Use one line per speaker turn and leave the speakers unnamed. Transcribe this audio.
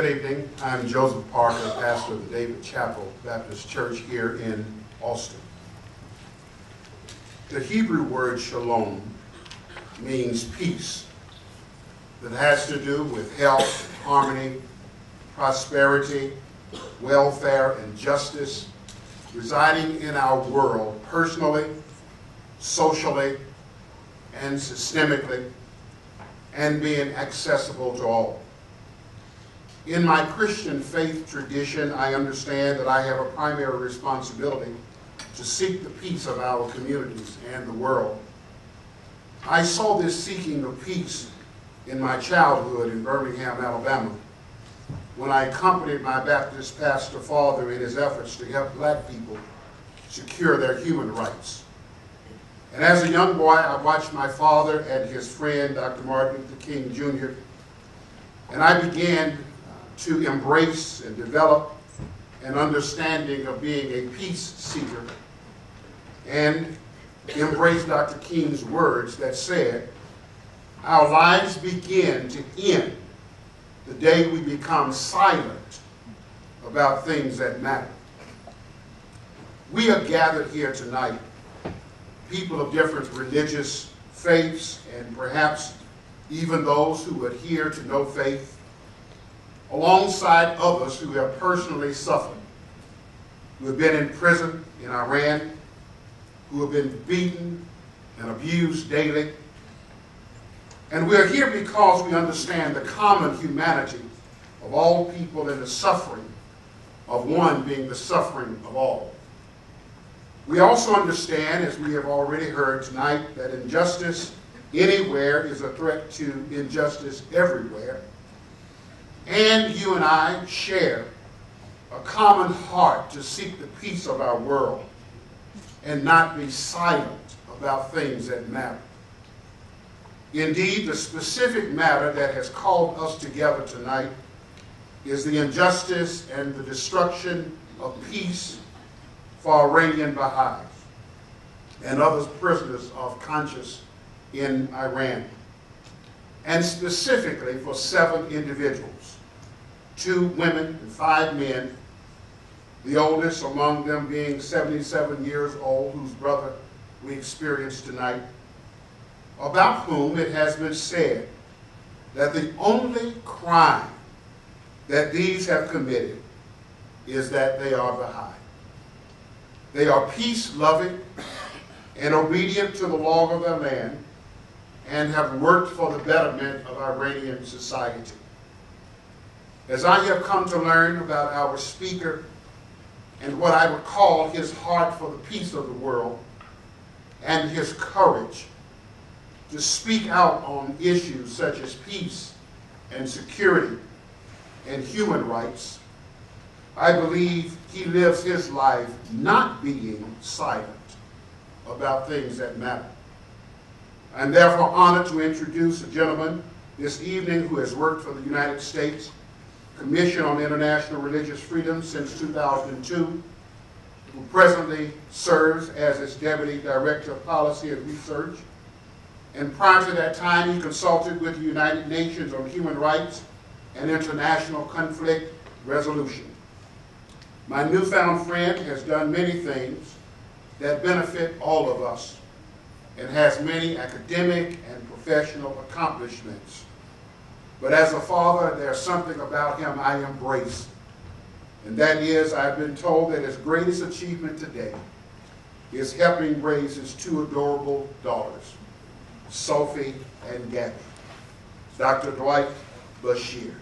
Good evening. I'm Joseph Parker, pastor of the David Chapel Baptist Church here in Austin. The Hebrew word shalom means peace that has to do with health, harmony, prosperity, welfare, and justice residing in our world personally, socially, and systemically, and being accessible to all. In my Christian faith tradition, I understand that I have a primary responsibility to seek the peace of our communities and the world. I saw this seeking of peace in my childhood in Birmingham, Alabama, when I accompanied my Baptist pastor father in his efforts to help black people secure their human rights. And as a young boy, I watched my father and his friend, Dr. Martin Luther King, Jr., and I began to embrace and develop an understanding of being a peace seeker and embrace Dr. King's words that said, our lives begin to end the day we become silent about things that matter. We are gathered here tonight, people of different religious faiths and perhaps even those who adhere to no faith, alongside others who have personally suffered, who have been in prison in Iran, who have been beaten and abused daily. And we're here because we understand the common humanity of all people and the suffering of one being the suffering of all. We also understand, as we have already heard tonight, that injustice anywhere is a threat to injustice everywhere. And you and I share a common heart to seek the peace of our world and not be silent about things that matter. Indeed, the specific matter that has called us together tonight is the injustice and the destruction of peace for Iranian Baha'is and other prisoners of conscience in Iran, and specifically for 7 individuals, 2 women and 5 men, the oldest among them being 77 years old, whose brother we experienced tonight, about whom it has been said that the only crime that these have committed is that they are Baha'i. They are peace-loving and obedient to the law of their land and have worked for the betterment of Iranian society. As I have come to learn about our speaker and what I would call his heart for the peace of the world and his courage to speak out on issues such as peace and security and human rights, I believe he lives his life not being silent about things that matter. I'm therefore honored to introduce a gentleman this evening who has worked for the United States Commission on International Religious Freedom since 2002, who presently serves as its Deputy Director of Policy and Research. And prior to that time, he consulted with the United Nations on Human Rights and International Conflict Resolution. My newfound friend has done many things that benefit all of us and has many academic and professional accomplishments. But as a father, there's something about him I embrace, and that is, I've been told that his greatest achievement today is helping raise his 2 adorable daughters, Sophie and Gabby. Dr. Dwight Bashir.